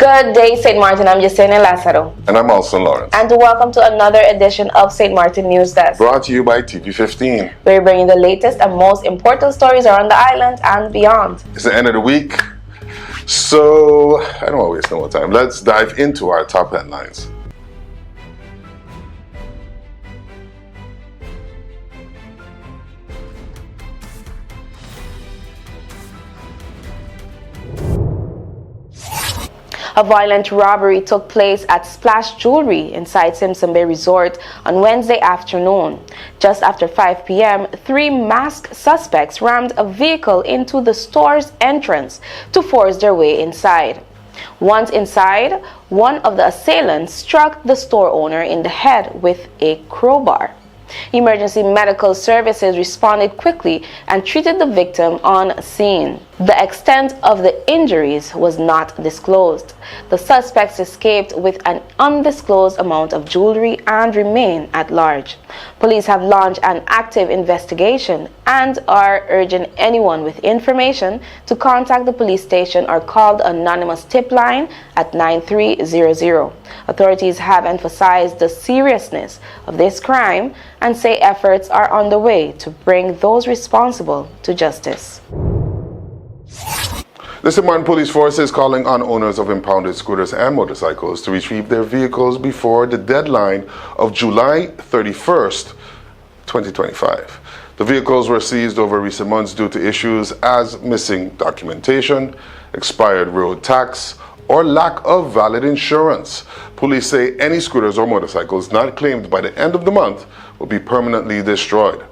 Good day, St. Martin. I'm Yesenia Lazaro. And I'm Alson Lawrence. And welcome to another edition of St. Martin News Desk. Brought to you by TP15. We're bringing the latest and most important stories around the island and beyond. It's the end of the week, so I don't want to waste no more time. Let's dive into our top headlines. A violent robbery took place at Splash Jewelry inside Simpson Bay Resort on Wednesday afternoon. Just after 5 p.m., 3 masked suspects rammed a vehicle into the store's entrance to force their way inside. Once inside, one of the assailants struck the store owner in the head with a crowbar. Emergency medical services responded quickly and treated the victim on scene. The extent of the injuries was not disclosed. The suspects escaped with an undisclosed amount of jewelry and remain at large. Police have launched an active investigation and are urging anyone with information to contact the police station or call the anonymous tip line at 9300. Authorities have emphasized the seriousness of this crime and say efforts are underway to bring those responsible to justice. The St. Martin Police Force is calling on owners of impounded scooters and motorcycles to retrieve their vehicles before the deadline of July 31st, 2025. The vehicles were seized over recent months due to issues as missing documentation, expired road tax, or lack of valid insurance. Police say any scooters or motorcycles not claimed by the end of the month will be permanently destroyed.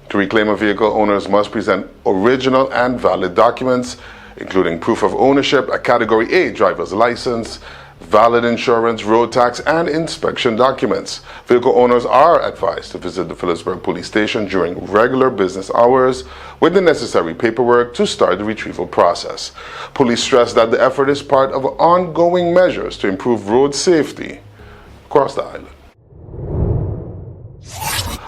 To reclaim a vehicle, owners must present original and valid documents, including proof of ownership, a Category A driver's license, valid insurance, road tax, and inspection documents. Vehicle owners are advised to visit the Phillipsburg Police Station during regular business hours with the necessary paperwork to start the retrieval process. Police stress that the effort is part of ongoing measures to improve road safety across the island.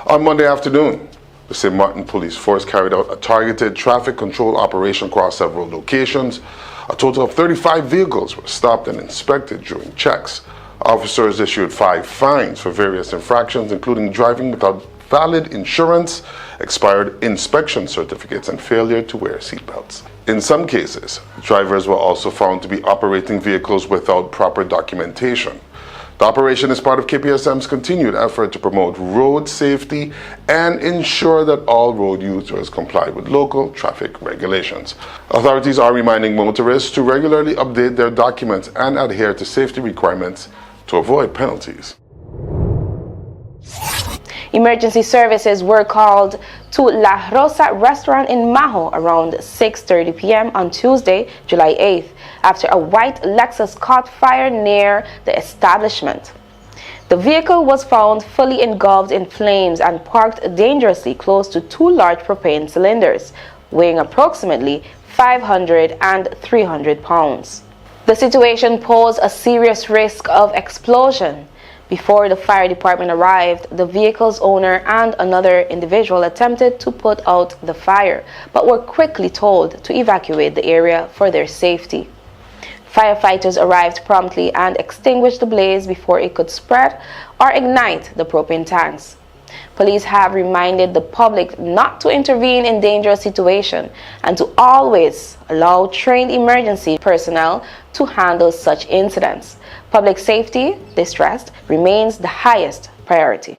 On Monday afternoon, the St. Martin Police Force carried out a targeted traffic control operation across several locations. A total of 35 vehicles were stopped and inspected during checks. Officers issued 5 fines for various infractions, including driving without valid insurance, expired inspection certificates, and failure to wear seatbelts. In some cases, drivers were also found to be operating vehicles without proper documentation. The operation is part of KPSM's continued effort to promote road safety and ensure that all road users comply with local traffic regulations. Authorities are reminding motorists to regularly update their documents and adhere to safety requirements to avoid penalties. Emergency services were called to La Rosa restaurant in Maho around 6:30 p.m. on Tuesday, July 8th, after a white Lexus caught fire near the establishment. The vehicle was found fully engulfed in flames and parked dangerously close to 2 large propane cylinders, weighing approximately 500 and 300 pounds. The situation posed a serious risk of explosion. Before the fire department arrived, the vehicle's owner and another individual attempted to put out the fire, but were quickly told to evacuate the area for their safety. Firefighters arrived promptly and extinguished the blaze before it could spread or ignite the propane tanks. Police have reminded the public not to intervene in dangerous situations and to always allow trained emergency personnel to handle such incidents. Public safety, they stressed, remains the highest priority.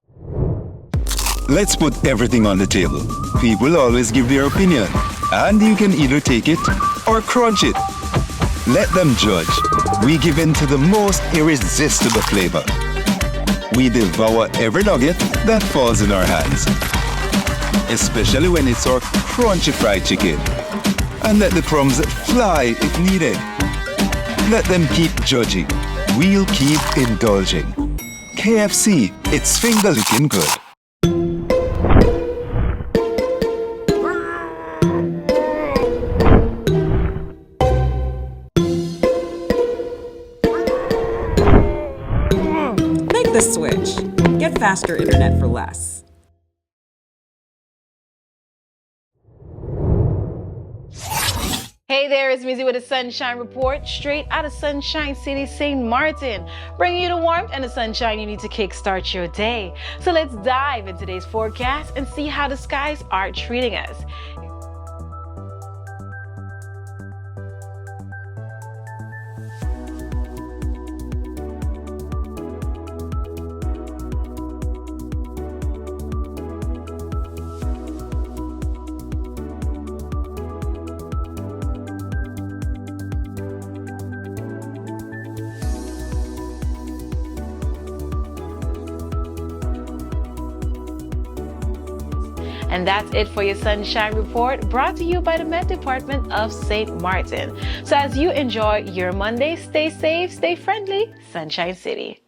Let's put everything on the table. People always give their opinion, and you can either take it or crunch it. Let them judge. We give in to the most irresistible flavor. We devour every nugget that falls in our hands, especially when it's our crunchy fried chicken. And let the crumbs fly if needed. Let them keep judging. We'll keep indulging. KFC, it's finger-licking good. Make the switch. Get faster internet for less. Hey there, it's Mizzy with a Sunshine Report, straight out of Sunshine City, St. Martin, bringing you the warmth and the sunshine you need to kickstart your day. So let's dive into today's forecast and see how the skies are treating us. And that's it for your Sunshine Report, brought to you by the Met Department of St. Martin. So as you enjoy your Monday, stay safe, stay friendly, Sunshine City.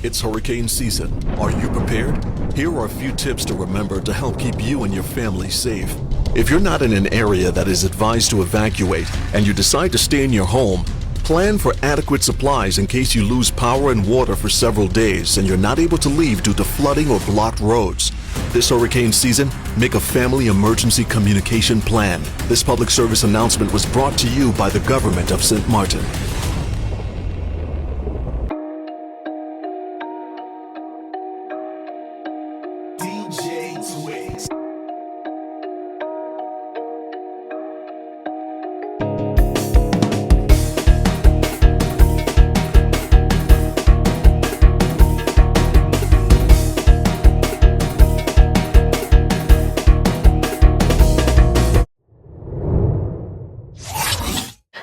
It's hurricane season. Are you prepared? Here are a few tips to remember to help keep you and your family safe. If you're not in an area that is advised to evacuate and you decide to stay in your home, plan for adequate supplies in case you lose power and water for several days and you're not able to leave due to flooding or blocked roads. This hurricane season, make a family emergency communication plan. This public service announcement was brought to you by the government of St. Martin.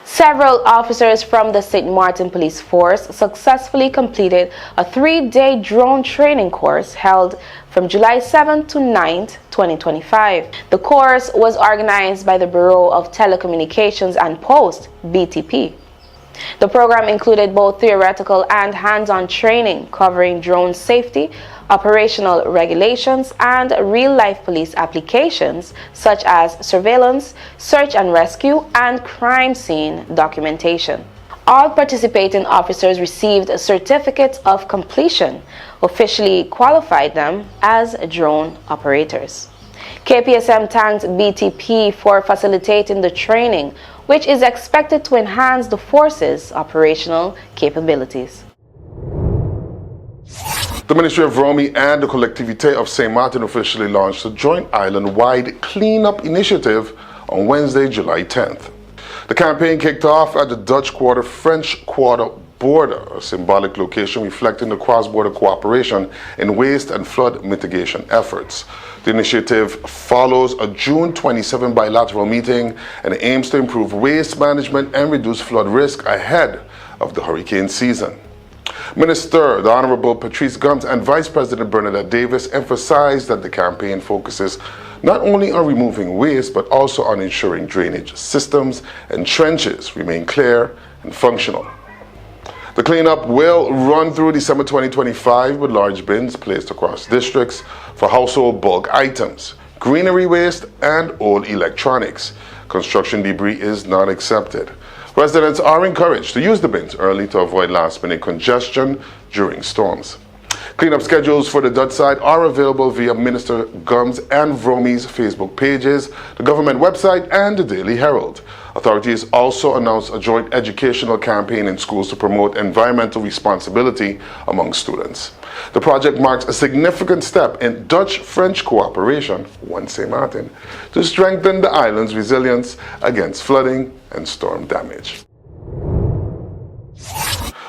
Several officers from the St. Martin Police Force successfully completed a 3-day drone training course held from July 7th to 9th, 2025. The course was organized by the Bureau of Telecommunications and Post, BTP. The program included both theoretical and hands-on training covering drone safety, operational regulations, and real-life police applications such as surveillance, search and rescue, and crime scene documentation. All participating officers received certificates of completion, officially qualified them as drone operators. KPSM thanked BTP for facilitating the training, which is expected to enhance the force's operational capabilities. The Ministry of Romy and the Collectivité of St. Martin officially launched a joint island-wide cleanup initiative on Wednesday, July 10th. The campaign kicked off at the Dutch Quarter-French Quarter border, a symbolic location reflecting the cross-border cooperation in waste and flood mitigation efforts. The initiative follows a June 27 bilateral meeting and aims to improve waste management and reduce flood risk ahead of the hurricane season. Minister, the Honorable Patrice Gums, and Vice President Bernadette Davis emphasized that the campaign focuses not only on removing waste, but also on ensuring drainage systems and trenches remain clear and functional. The cleanup will run through December 2025 with large bins placed across districts for household bulk items, greenery waste, and old electronics. Construction debris is not accepted. Residents are encouraged to use the bins early to avoid last-minute congestion during storms. Cleanup schedules for the Dutch side are available via Minister Gums and Vromy's Facebook pages, the government website, and the Daily Herald. Authorities also announced a joint educational campaign in schools to promote environmental responsibility among students. The project marks a significant step in Dutch-French cooperation, one St. Martin, to strengthen the island's resilience against flooding and storm damage.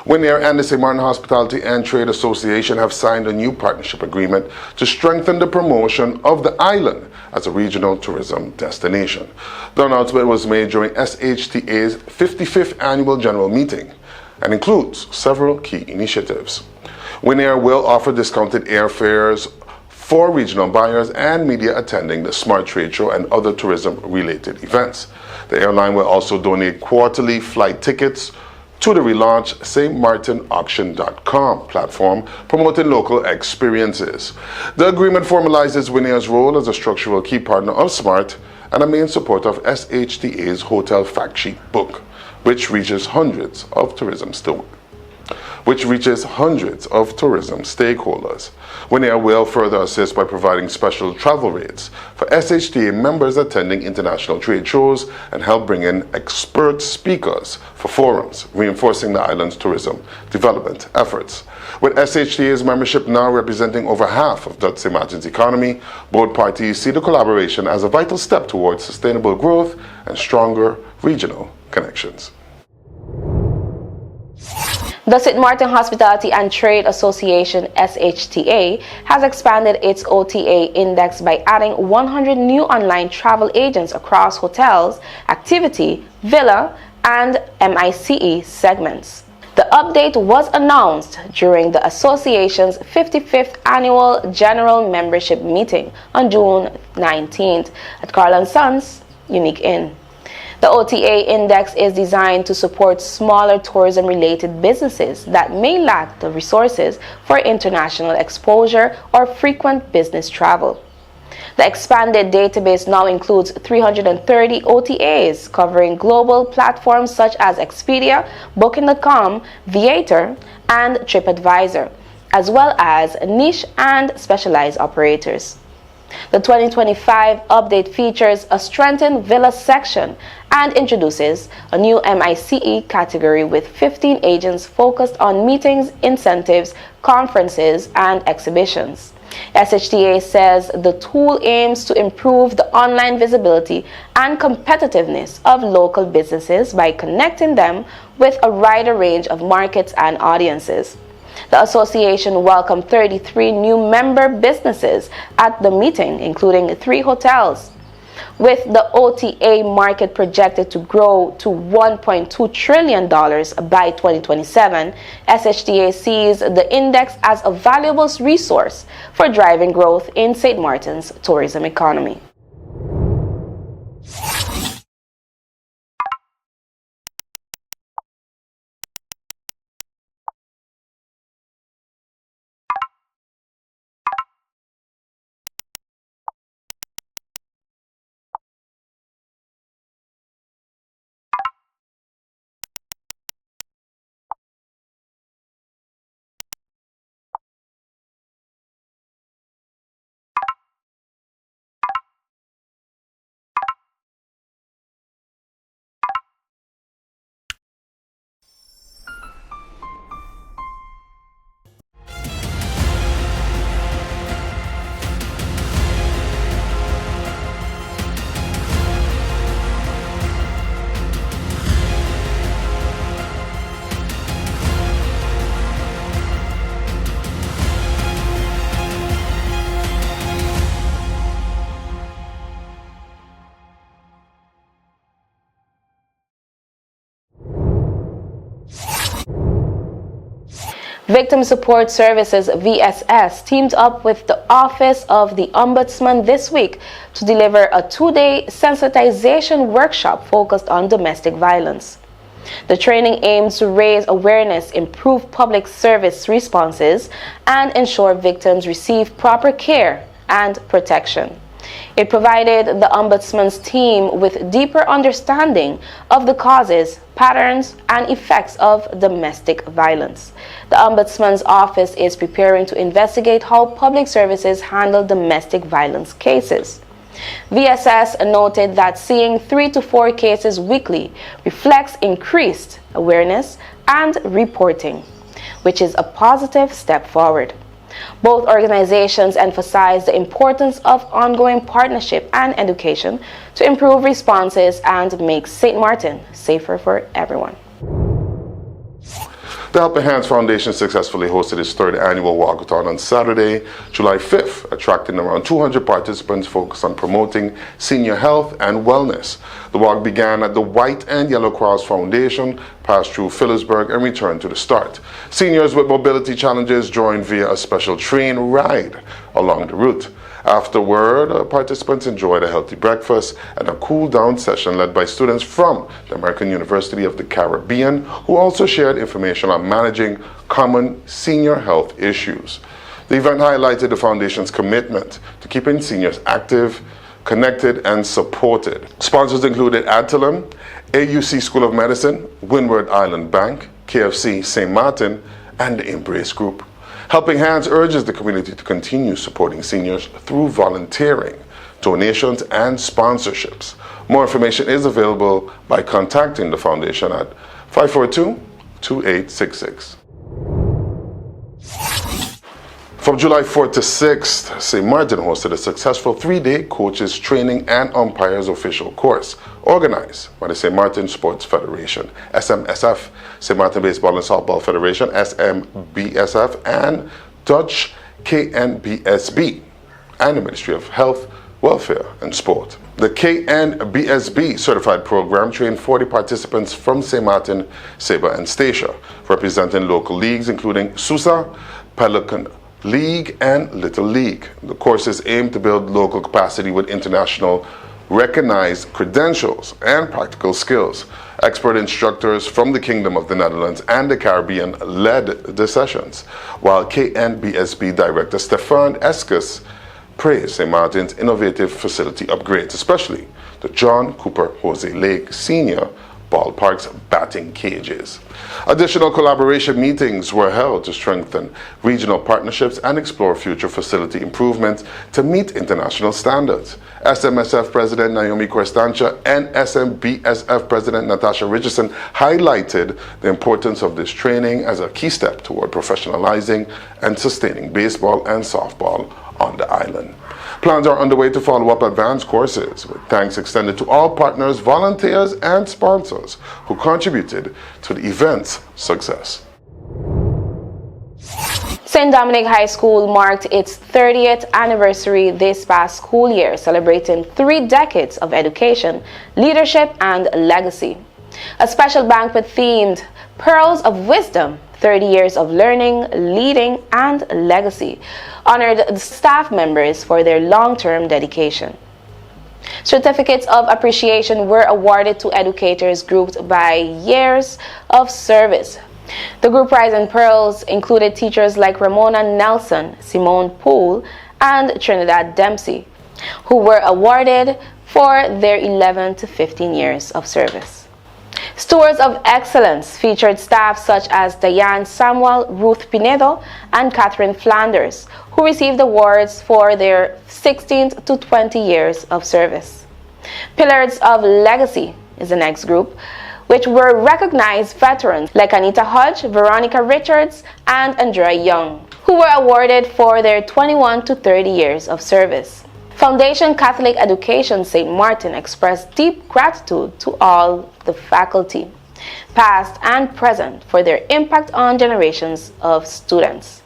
Winair and the St. Martin Hospitality and Trade Association have signed a new partnership agreement to strengthen the promotion of the island as a regional tourism destination. The announcement was made during SHTA's 55th annual general meeting and includes several key initiatives. Winair will offer discounted airfares for regional buyers and media attending the Smart Trade Show and other tourism-related events. The airline will also donate quarterly flight tickets to the relaunched stmartinauction.com platform promoting local experiences. The agreement formalizes Winair's role as a structural key partner of SMART and a main supporter of SHTA's Hotel Fact Sheet book, which reaches hundreds of tourism stewards. which reaches hundreds of tourism stakeholders. Winair will further assist by providing special travel rates for SHTA members attending international trade shows and help bring in expert speakers for forums, reinforcing the island's tourism development efforts. With SHTA's membership now representing over half of St. Martin's economy, both parties see the collaboration as a vital step towards sustainable growth and stronger regional connections. The St. Martin Hospitality and Trade Association, SHTA, has expanded its OTA Index by adding 100 new online travel agents across hotels, activity, villa, and MICE segments. The update was announced during the association's 55th annual general membership meeting on June 19th at Carl & Sons Unique Inn. The OTA Index is designed to support smaller tourism-related businesses that may lack the resources for international exposure or frequent business travel. The expanded database now includes 330 OTAs covering global platforms such as Expedia, Booking.com, Viator, and TripAdvisor, as well as niche and specialized operators. The 2025 update features a strengthened villa section and introduces a new MICE category with 15 agents focused on meetings, incentives, conferences, and exhibitions. SHTA says the tool aims to improve the online visibility and competitiveness of local businesses by connecting them with a wider range of markets and audiences. The association welcomed 33 new member businesses at the meeting, including 3 hotels. With the OTA market projected to grow to $1.2 trillion by 2027, SHTA sees the index as a valuable resource for driving growth in St. Martin's tourism economy. Victim Support Services VSS teamed up with the Office of the Ombudsman this week to deliver a 2-day sensitization workshop focused on domestic violence. The training aims to raise awareness, improve public service responses, and ensure victims receive proper care and protection. It provided the Ombudsman's team with deeper understanding of the causes, patterns, and effects of domestic violence. The Ombudsman's office is preparing to investigate how public services handle domestic violence cases. VSS noted that seeing 3 to 4 cases weekly reflects increased awareness and reporting, which is a positive step forward. Both organizations emphasize the importance of ongoing partnership and education to improve responses and make St. Martin safer for everyone. The Helping Hands Foundation successfully hosted its 3rd annual walkathon on Saturday, July 5th, attracting around 200 participants focused on promoting senior health and wellness. The walk began at the White and Yellow Cross Foundation, passed through Phillipsburg, and returned to the start. Seniors with mobility challenges joined via a special train ride along the route. Afterward, participants enjoyed a healthy breakfast and a cool-down session led by students from the American University of the Caribbean, who also shared information on managing common senior health issues. The event highlighted the Foundation's commitment to keeping seniors active, connected, and supported. Sponsors included Adtalem, AUC School of Medicine, Windward Island Bank, KFC St. Martin, and the Embrace Group. Helping Hands urges the community to continue supporting seniors through volunteering, donations, and sponsorships. More information is available by contacting the foundation at 542-2866. From July 4th to 6th, St. Martin hosted a successful 3-day coaches training and umpires official course organized by the St. Martin Sports Federation, SMSF, St. Martin Baseball and Softball Federation, SMBSF, and Dutch KNBSB, and the Ministry of Health, Welfare and Sport. The KNBSB certified program trained 40 participants from St. Martin, Sabre, and Statia, representing local leagues including Sousa, Pelican League, and Little League. The courses aim to build local capacity with international recognized credentials and practical skills. Expert instructors from the Kingdom of the Netherlands and the Caribbean led the sessions, while KNBSB Director Stefan Eskes praised St. Martin's innovative facility upgrades, especially the John Cooper Jose Lake Sr. Ballpark's batting cages. Additional collaboration meetings were held to strengthen regional partnerships and explore future facility improvements to meet international standards. SMSF President Naomi Corstancha and SMBSF President Natasha Richardson highlighted the importance of this training as a key step toward professionalizing and sustaining baseball and softball on the island. Plans are underway to follow up advanced courses, with thanks extended to all partners, volunteers, and sponsors who contributed to the event's success. St. Dominic High School marked its 30th anniversary this past school year, celebrating 3 decades of education, leadership, and legacy. A special banquet themed Pearls of Wisdom, 30 years of learning, leading, and legacy, honored the staff members for their long-term dedication. Certificates of appreciation were awarded to educators grouped by years of service. The group prize and pearls included teachers like Ramona Nelson, Simone Poole, and Trinidad Dempsey, who were awarded for their 11 to 15 years of service. Stewards of Excellence featured staff such as Diane Samuel, Ruth Pinedo, and Catherine Flanders, who received awards for their 16 to 20 years of service. Pillars of Legacy is the next group, which were recognized veterans like Anita Hodge, Veronica Richards, and Andrea Young, who were awarded for their 21 to 30 years of service. Foundation Catholic Education St. Martin expressed deep gratitude to all the faculty, past and present, for their impact on generations of students.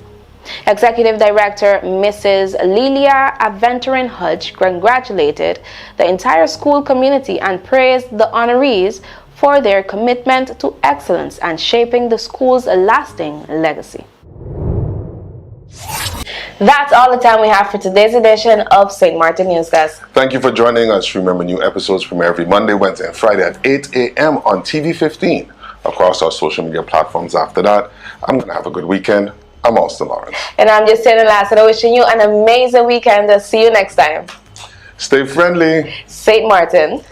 Executive Director Mrs. Lilia Aventurin Hodge congratulated the entire school community and praised the honorees for their commitment to excellence and shaping the school's lasting legacy. That's all the time we have for today's edition of St. Martin News Desk. Thank you for joining us. Remember, new episodes premiere every Monday, Wednesday, and Friday at 8 a.m. on TV 15 across our social media platforms. After that, I'm going to have a good weekend. I'm Austin Lawrence. And I'm just saying last and wishing you an amazing weekend. See you next time. Stay friendly. St. Martin.